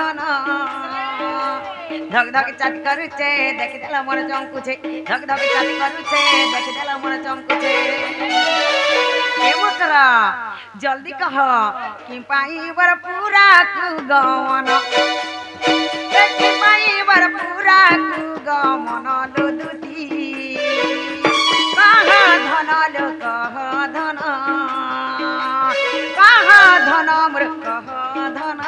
धन धक धक चाट करुचे देखि देला मोर चमकुचे धक धक चाट करुचे देखि देला मोर चमकुचे ए मकरा जल्दी कह कि पाई बर पूरा कु गवन कि पाई बर पूरा कु गवन लो दुती कह धन लो कह धन मोर कह धन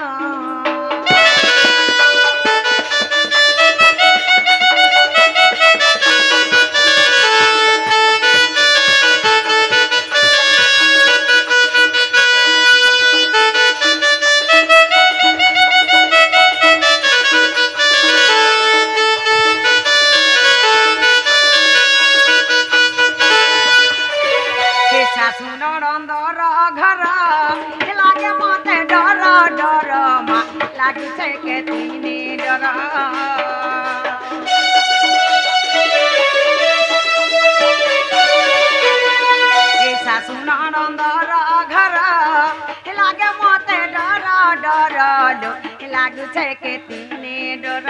लागू छे के तीने डर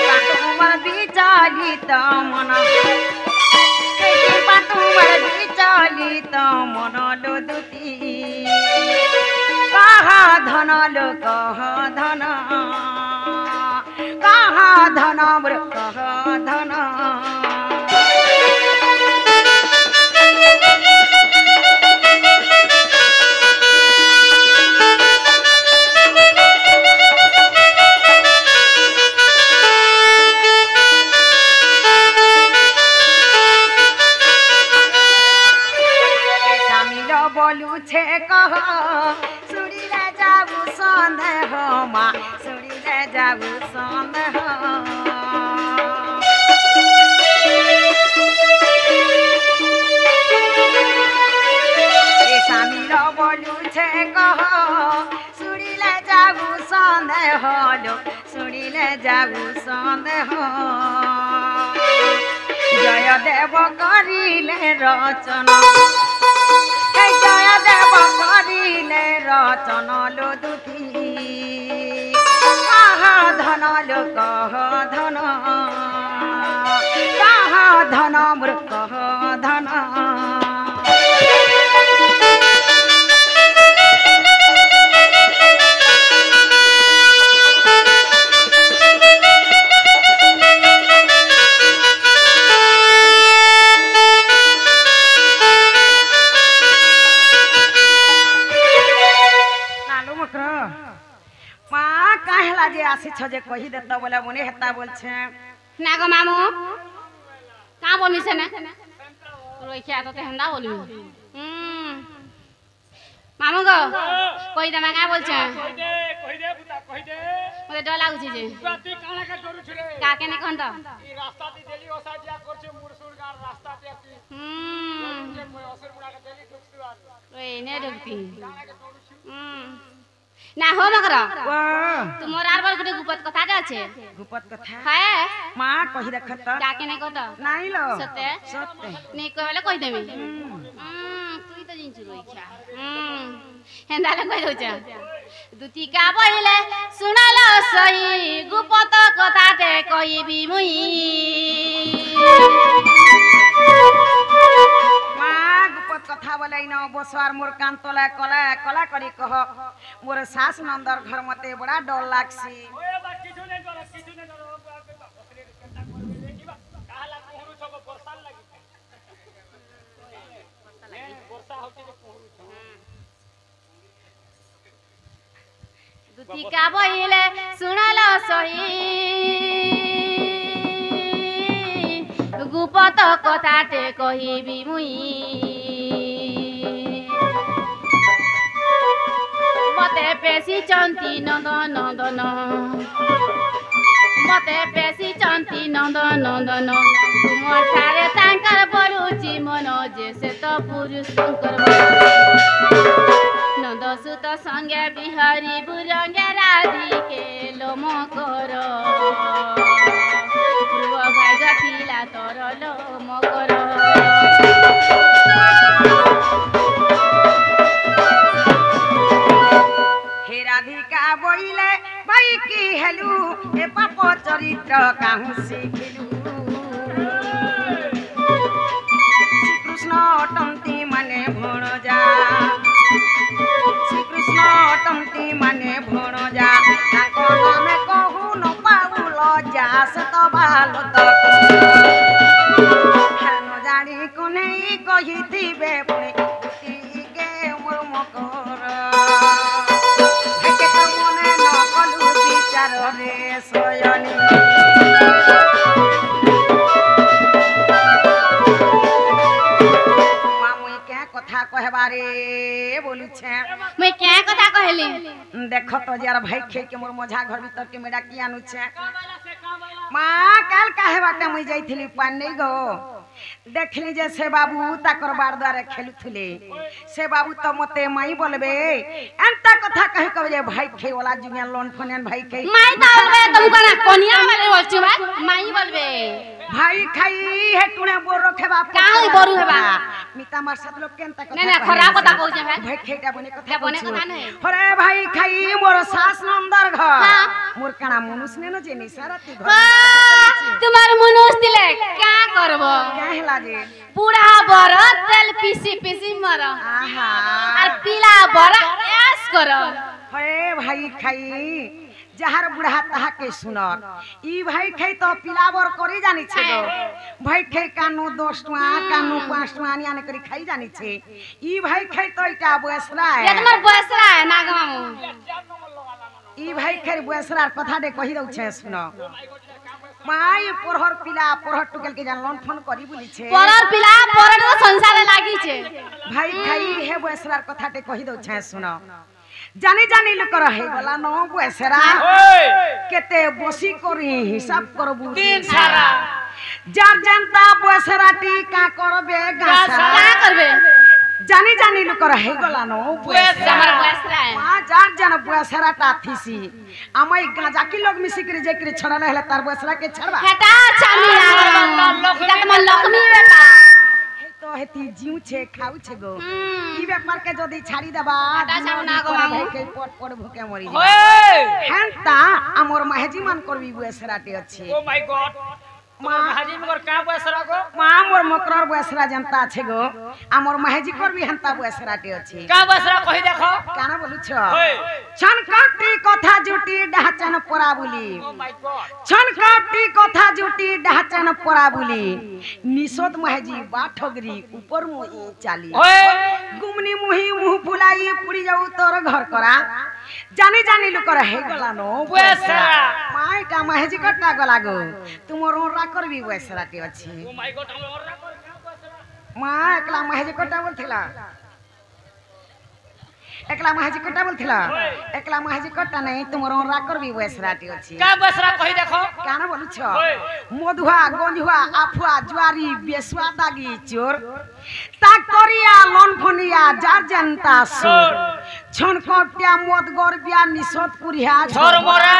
पाटुमर बिचलित मन पाटुमर बिचलित मन लो दुती कह धन लो कह धन मोर कह धन बोलू छे कह सुड़ी ले जाबू संदेह मा सुड़ी ले जाबू संदेह ए सामीर बोलू छे कह सुड़ी ले जाबू संदेह लो सुड़ी ले जाबू संदेह जय देव करिले रचना जय देव करिले रचन लो दुती कह धन लो कह धन मोर कह धन जे कही देता बोला मने हेता बोलछे ना गो मामू का बोलमी से ना रोइखा तो हेंदा बोलमी मामू गो कही दे का बोलछे कही दे बुता कही दे मते डर लागुछि जे तू काना का डरू छरे का केने कहन त ई रास्ता ती देली ओसा दिया करछे मुरसुर गार रास्ता ते ती जे मोय असर बुडा का देली ठुकसुआर ओए ने ढुकती ना हो मकर तुमर आर बार गुटे गुपत कथा जा छे गुपत कथा है मां कहि देखत का केने कहत नाही लो सत्य सत्य ने कहले कहि देमी तू तो जिंचु रोइखा हेंदाले कहि दोछ दुती का बहिले सुनालो सही गुपत कथा ते कहिबी मुई कथा बोले न बसवार मोर कान तले कला कला करी कह मोर सास नंदर घर मते बड़ा डर लागसी ओए बा किछु नै डर काला कोहरु छगो बरसाल लागि वर्षा होती जे कोहरु छ दुती का बहिले सुनालो सही गुपत कथा ते कहिबी मुई मते पेशी चंती नंदन नंदन मते पेशी चंती नंदन नंदन तुम ठारे तांकर बरुची मन जैसे तो पुरुष शंकर नंद सुत संगे बिहारी बुरंगे राधी के लोम कर ध्रुव भाग थिला तोर लोम कर अधिका बोइले भाई की हेलु ए पाप चरित्र काहु शिखिलु श्रीकृष्ण अटंती माने भणजा श्रीकृष्ण अटंती माने भणजा ताको नामे कहू न पाउल जा सत बाल तक न जानी कोने कहिथिबे पुणी के मोर मकर हेके तो मने न कलु विचार रे सयनी कथा कहबारे बोलू छे मैं क्या कथा कहली देखो तो यार भाई खे के मोर मझा घर भीतर के मेरा की आनु छे मां काल काहे बाटे मुई जाइथिली पान नहीं गो देखली जे से बाबू ताकर बार द्वारे खेलुथले से बाबू तो मते माई बोलबे एंता कथा कहे कबे जे भाई खे वाला जुनिया लोन फनेन भाई खे माई ता बोलबे तुमको ना कोनिया वाले बोलछु बा माई बोलबे भाई खाई हे टुणे बोर रखे बाप काई बोरू हेबा मिता मार साथ लोग केनता कथा नहीं खराब कथा कहू जे भाई खेटा बने कथा बने कथा नहीं अरे भाई खाई मोर सास नंदर घर मोर काना मनुष्य ने न जेनी सारा ती घर तुम्हार मनुष्य दिले क्या करबो काहे लागे पूरा बर तेल पीसी पीसी मर आहा और पीला बर ऐस कर अरे भाई खाई जहार बुढ़ा तहा के सुनर ई भाई खाई तो पिलावर करी जानी छे गो भाई खाई कानो 10 टका कानो 5 टका आने करी खाई जानी छे ई भाई खाई तो इटा बसरा है ये तुम्हार बसरा है नागमामू ई भाई खाई बसरा कथा दे कहि दउ छे सुनो माई पोरहर पिला पोरहर टुकल के जान लोन फोन करी बोली छे पोरहर पिला पोरहर तो संसार लागी छे भाई खाई हे बसरा कथा दे कहि दउ छे सुनो जानी जानी लोक रहे वाला नो बसरा केते बसी करी हिसाब करबू दिन सारा जार जनता बसरा टीका करबे गासा का करबे जानी जानी लोक रहे वाला नो बसरा हमर बसरा है मां जार जन बसरा टाथीसी आमई गांजा की लोग मिसी करे जे करे छड़ा रहले तार बसरा के छड़वा हटा चामी लागल जत मन लक्ष्मी बेटा तो हेती जीव छे खाउ छे गो ई व्यापार के जदी छाड़ी देबा हटा चाउ ना गो मामू के पट पट भूखे मरी ओए हेंता हमर महजी मान करबी बसराटे अछि ओ माय गॉड महाजी मगर का बसरा गो मां मोर मकरर बसरा जनता छे गो हमर महजी करबी हंता बसराटे अछि का बसरा कहि देखो काना बोलु छ ओए छनकटी कथा जुटी ढाचन परा बुली ओ माय गॉड छनकटी कथा जुटी ढाचन परा बुली निसोत महजी बाठगरी ऊपर मोई चाली ओए गुमनी मुही मुह फुलाई पुरी जाऊ तोर घर करा जानी जानी लोक रहे गला नो बसरा माइटा महजी कट्टा गला गो तुमर ओरा करबी बसराटे अछि ओ माय गॉड हम और ना कर का बसरा मां एकला महजी कट्टा बोलथिला एकला महजी कट्टा बोलथिला एकला महजी कट्टा नहीं तुमर ओरा करबी बसराटे अछि का बसरा कहि देखो काना बोलु छ मधुआ गंजुआ आफुआ जुआरी बेसुआ दागी चोर ताकरिया लोनफनिया जार जनता सोर छनकटिया मद गरबिया निसत कुरिया छोर मोरा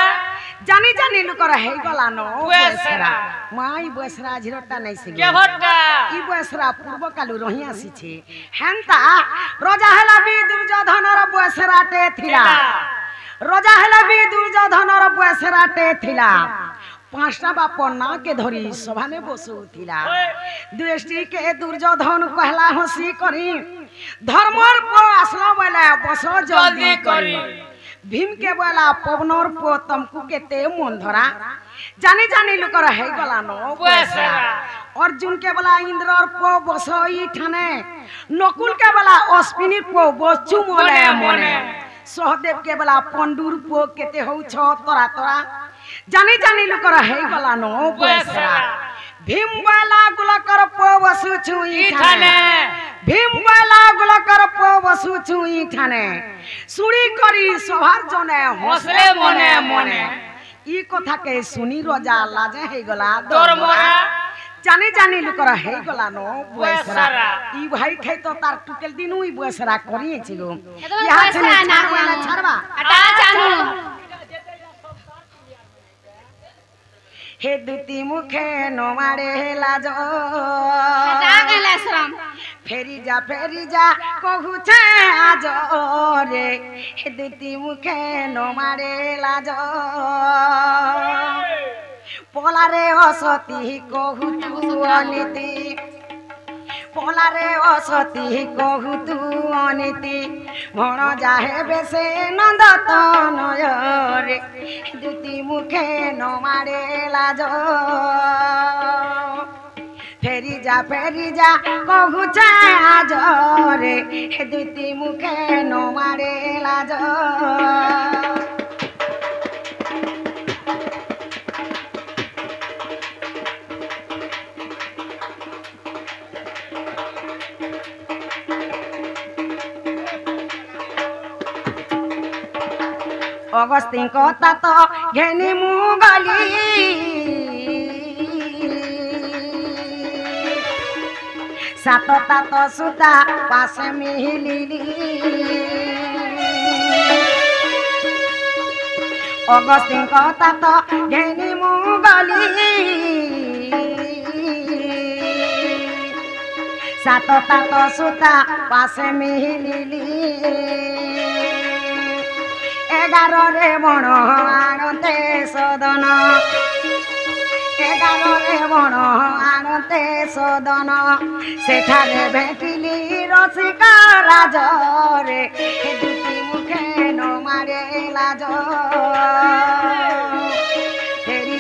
जानी जानी लोक रहे गला नो बसरा माई बसरा झिरटा नहीं से के भट्टा ई बसरा पूर्व कालु रहिया सी छे हेंता रोजा हला बी दुर्योधन र बसराटे थिला रोजा हला बी दुर्योधन र बसराटे थिला पांचटा बाप ना के धरी सभा में बसु थिला दृष्टि के दुर्योधन कहला हंसी करी धर्मर को असला वाला बसो जल्दी करी भीम के बोला पवनर पो तमकु के ते मन धरा जानी जानी लोक रहे गला नो बसरा अर्जुन के बोला इंद्रर पो बसई ठाने नकुल के बोला अश्विनी पो बचु मने मने सहदेव के बोला पंडुर पो केते हौ छ तोरा तोरा जानी जानी लोक रहे गला नो बसरा भीम वाला गुलकर पो बसु छुई ठाने भीम वाला गुलकर पो बसु छुई ठाने सुरी करी सभार जने हसले मने मने ई कथा के सुनी रोजा लाजे हे गला तोर मोरा जानी जानी लोक रहे गला नो बसरा बसरा ई भाई खाई तो तार टुकेल दिनु ई बसरा करिए छिगो एकदम यहाँ बसरा छने ना छाड़वा छाड़वा हटा चानू हे दुती मुखे नो मारे लाजो हटा गला श्रम फेरी जा कहुछे आज रे दुती मुखे न मारे लाज पलारे असती कहु तू अनीति पलारे असती कहु तू अनीति भण जाहे बेसे नंदतन रे दुती मुखे न मारे लाज फेरी जा कहुछे आज रे दुती मुखे न मारे लाज अगस्ती कथा तो घेनी मुगली सातता तो सुता पास मिहिली अगस्ती कथा तो घेनी मुगली सातता तो सुता पास मिहिली 11 रे बण आणते सदन 11 रे बण आणते सदन सेठारे भेटिली रसिका राज रे दुती मुखे न मारे लाज फेरी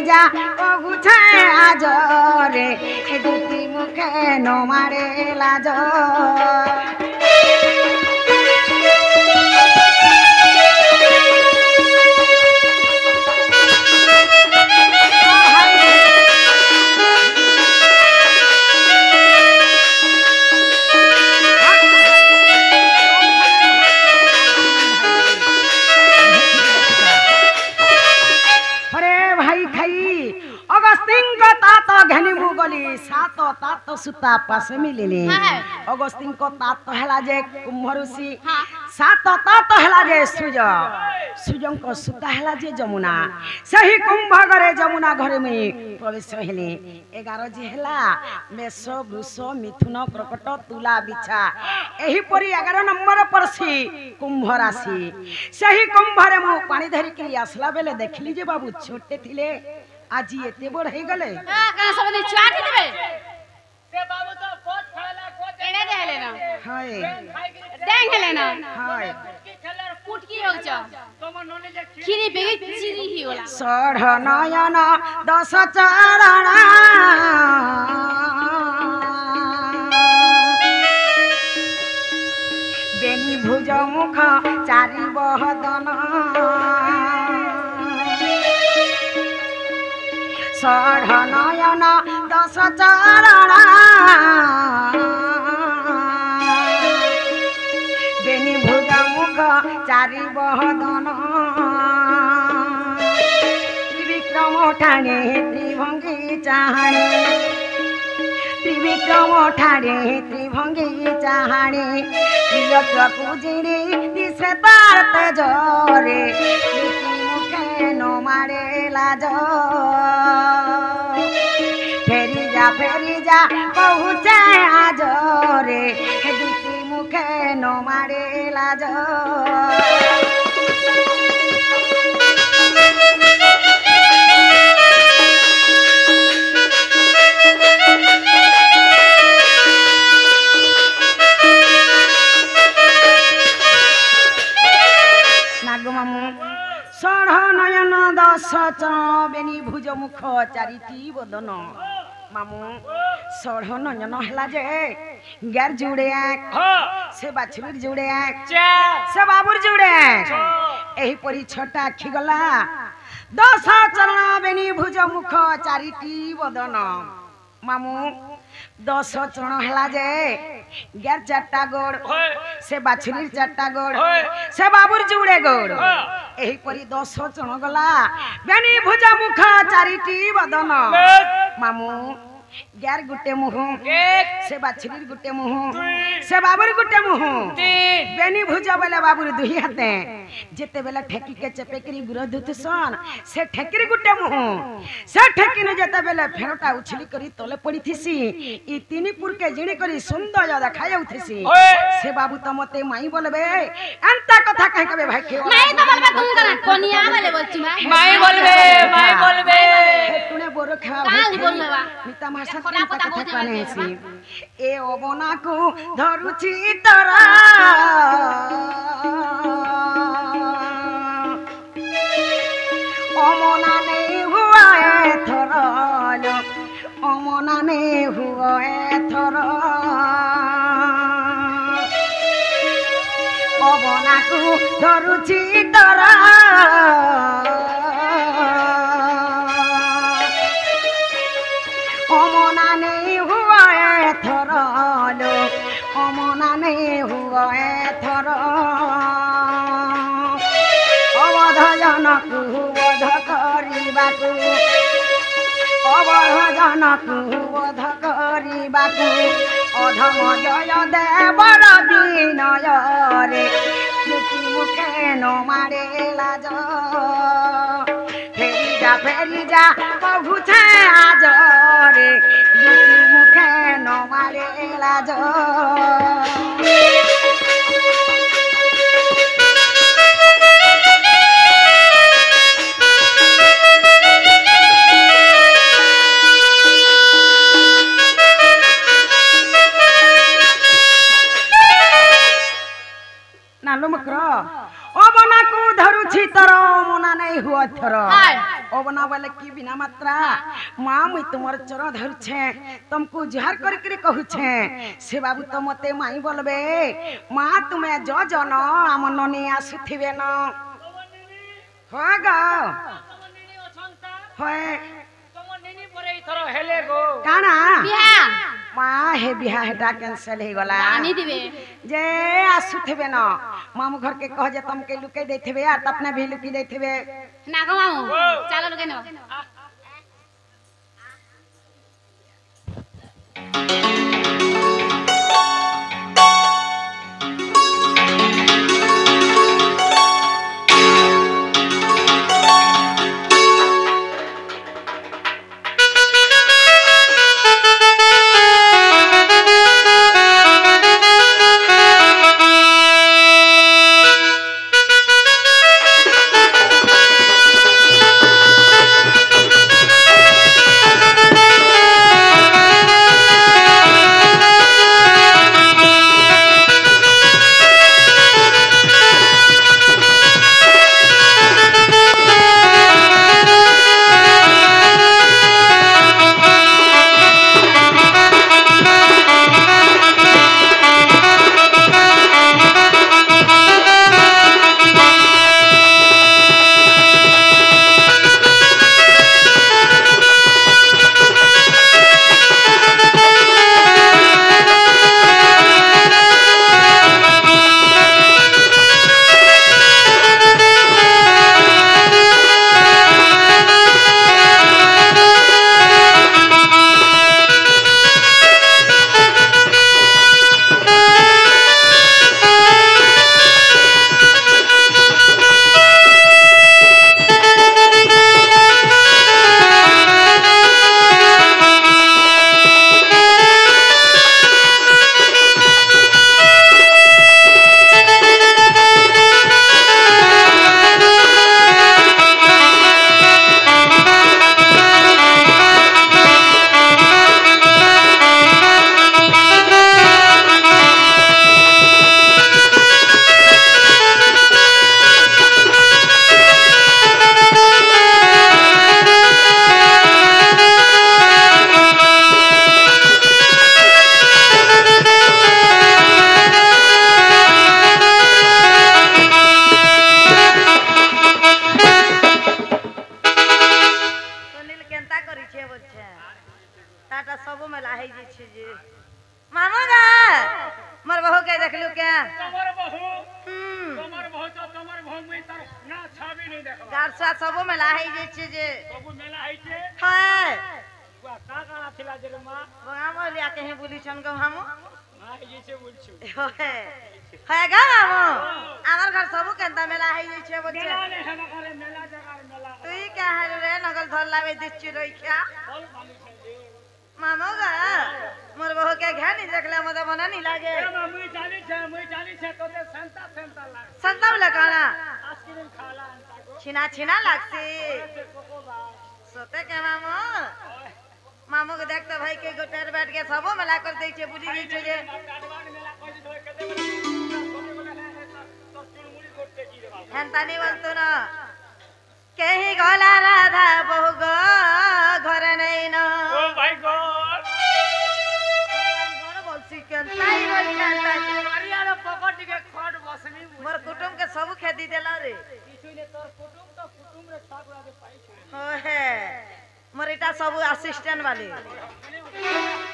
जा कहुछे आज रे दुती मुखे न मारे लाज सात तात सुता पास मिलिले अगस्ती को तात हला जे कुंभ ऋषि सात तात हला जे सूर्य को सुता हला जे जमुना सही कुंभ घरे जमुना घरे में प्रवेश हेले 11 जे हला मेष वृष मिथुन कर्कट तुला बिछा एही परी 11 नंबर परसी कुंभ राशि सही कुंभ रे मु पानी धरि के आसला बेले देखली जे बाबू छोटे थिले आज एते बड़ हे गले का सब ने चाटी देबे ते बाबू तो कोच खेला कोच एने देले ना हाय देंग हेले ना हाय की खेलर कुटकी हो छ तोमर नोने जे खिरी बेगी चिरी ही होला सढ़ नयन 10 चरण बेनी भुज मुख चारि बहदन सढ़ नयन 10 चरण बेनी भुज मुख चारि बहदन त्रिविक्रम ठाणे त्रिभंगी चाहाणे त्रिविक्रम ठाणे त्रिभंगी चाहाणे त्रिलोक पूजिणी दिशे तार तेजरे मुखे न मारे लाज फेरी जा कहुछे आज रे दुती मुखे न मारे लाज सढ़ नयन 10 चरण बेनी भुज मुख चारिटी बदन मामू सढ़ नयन हला जे गार जुड़े से बाछुर जुड़े से बाबुर जुड़े एही परी छटा आखि गला 10 चरण बेनी भुज मुख चारिटी बदन मामू 10 चरण हला जे गार 4टा गोड़ से बाछुरी 4टा गोड़ से बाबुर जुड़े गोड़ एही परी 10 चरण गला बेनी भुज मुख चारिटी बदन मामू গ্যার গুটে মুহ এক সে বাছুরির গুটে মুহ সে বাবুর গুটে মুহ তিন বেনি ভুজা বেলে বাবুর দুই হাতে যেতে বেলে ঠেকিকে চেপেকরি বিরোধ সন সে ঠেকির গুটে মুহ সে ঠেকিনে যেতে বেলে ফেরটা উছলি করি তলে পড়িথিসি ই তিনি পুরকে জিনি করি সুন্দর দেখাই উঠিসি সে বাবু তো মতে মাই বলবে এন্তা কথা কই কবে ভাই কেউ মাই তো বলবে তুমি কেন কোনিয়া বলে বলছি মাই বলবে মাই বলবে তুনে বড় খাওয়া কাজ বলবে বা মিতা মাসা কথা কানেছি এ অবনাকু ধরুছি তোরা অমনা নেই হুয়া এথর অমনা নেই হুয়া এথর অবনাকু ধরুছি তোরা অমনা নেই হুয়া এথর অমনা নেই হুয়া এথর অবধ জনকু বধ କରିବାକୁ অবধ জনকু বধ କରିବାକୁ অধম জয় দেবর বিনୟରେ দুটি মুখে নমারে লাজ ফেরি যা কহুছে আজরে দুটি মুখে নমারে লাজ নালো মক্র অবনাকু ধরুছি তর মনা নেই হুয়া থর অবনা বলে কি বিনা মাত্রা মা মুই তোমার চর ধরছে তুমকু জুহার করি করি কহুছে সে বাবু তো মতে মাই বলবে মা তুমি জন আম ননি আসুথিবে ন হয় গো হয় তোমার নিনি পরে এই থর হেলে গো কানা বিয়া মা হে বিহা হেটা ক্যান্সেল হয়ে গলা আনি দিবে যে আসুথিবে ন মামু ঘর के कह जे तुमके लुके देथिबे आ त अपने भी लुकी देथिबे না গো মামু চালো লোকে নাও गारसा सबो मेला है जे छे जे सबु मेला है छे हाय का काना थिला जे रे मां हम लिया कहीं बोली छन गो हम हां ये से बोलछु है गा मामू आमार घर सबु केंता मेला है ये छे बच्चे मेला ने हम करे मेला जगह मेला तुई क्या है रे नगल धर लावे दिच्ची रोई क्या बोल मानी छे जे मामू गा मोर बहू के घे नहीं देखले मते मना नहीं लागे मुई जानी छे तो ते संता लाग संतम लगाना आइसक्रीम खाला अंता को छिना छिना लागसी से कोको बा सोते के मामू मामू के देखते भाई के गोटर बैठ के सबो मेला कर दै छे बुझी गई छे जे काटवान मेला कोई धोय के दे छोटे बोले तो चुलमुली करते की रे बाबू हेंतानी बोलतो ना कहीं गोला राधा बहु गो घर नहीं न ओ भाई गॉड गोड़ बोलसी केंताई रोई खेलता मारियारो पकड़ के खट बसनी मोर कुटुंब के सब खेती देला रे किछुने तोर कुटुंब रे छाप लागे पाई छे ओहे मोर इटा सब असिस्टेंट वाले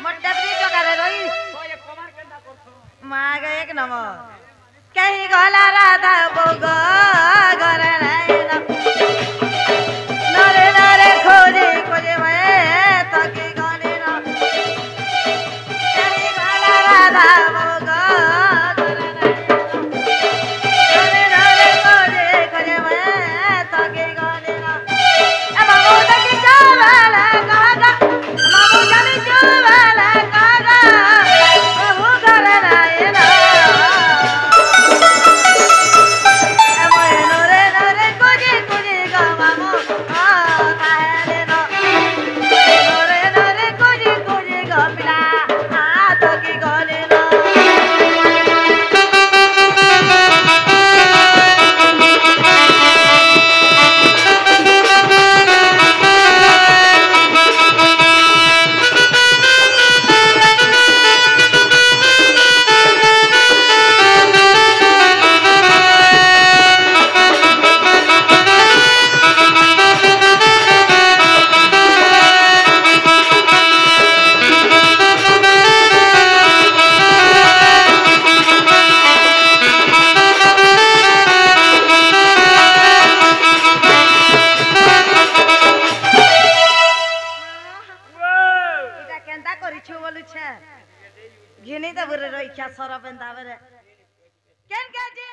मोर डबरी जगह रे रोई तो ये कमर केंदा करथो माग एक नंबर कहीं गोला राधा बहु गो घर नहीं न नरे नरे खोजे खोजे मैं तकी गाने ना कहीं गोला राधा बहु गो घर नहीं न नरे नरे खोजे खोजे मैं तकी गाने ना ए बाबू तकी चावला कागा बाबू जानी चावला कागा बहु घर नहीं न घिनी त बुरे रही क्या सर पेंदा बरे केन के जी